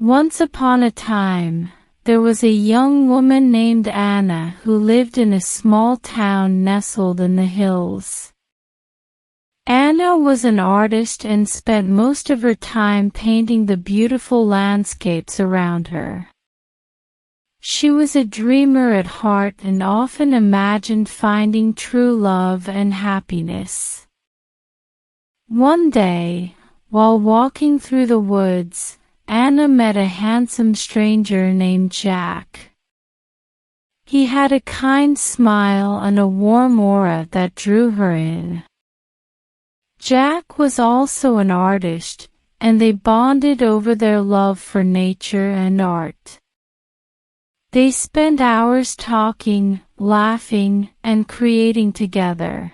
Once upon a time, there was a young woman named Anna who lived in a small town nestled in the hills. Anna was an artist and spent most of her time painting the beautiful landscapes around her. She was a dreamer at heart and often imagined finding true love and happiness. One day, while walking through the woods, Anna met a handsome stranger named Jack. He had a kind smile and a warm aura that drew her in. Jack was also an artist, and they bonded over their love for nature and art. They spent hours talking, laughing, and creating together.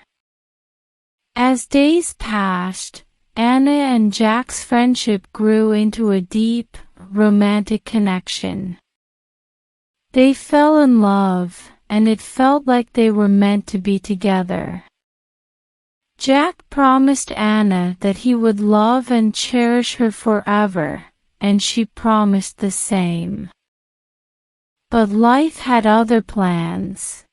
As days passed, Anna and Jack's friendship grew into a deep, romantic connection. They fell in love, and it felt like they were meant to be together. Jack promised Anna that he would love and cherish her forever, and she promised the same. But life had other plans.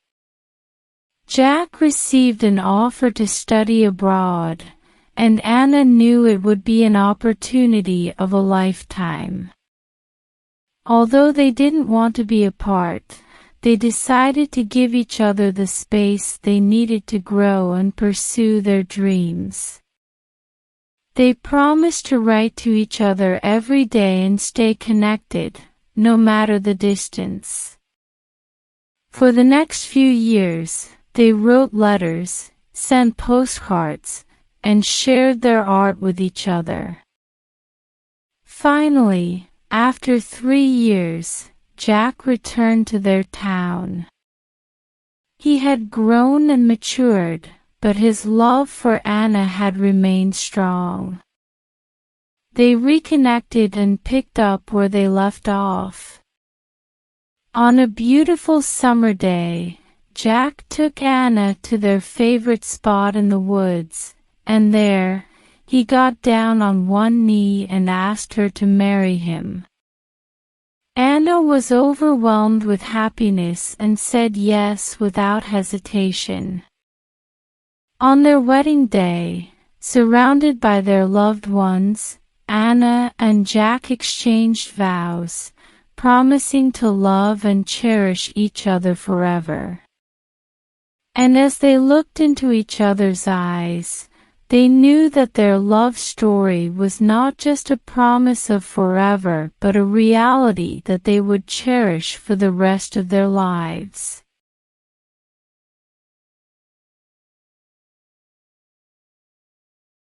Jack received an offer to study abroad, and Anna knew it would be an opportunity of a lifetime. Although they didn't want to be apart, they decided to give each other the space they needed to grow and pursue their dreams. They promised to write to each other every day and stay connected, no matter the distance. For the next few years, they wrote letters, sent postcards, and shared their art with each other. Finally, after 3 years, Jack returned to their town. He had grown and matured, but his love for Anna had remained strong. They reconnected and picked up where they left off. On a beautiful summer day, Jack took Anna to their favorite spot in the woods, and there, he got down on one knee and asked her to marry him. Anna was overwhelmed with happiness and said yes without hesitation. On their wedding day, surrounded by their loved ones, Anna and Jack exchanged vows, promising to love and cherish each other forever. And as they looked into each other's eyes, they knew that their love story was not just a promise of forever but a reality that they would cherish for the rest of their lives.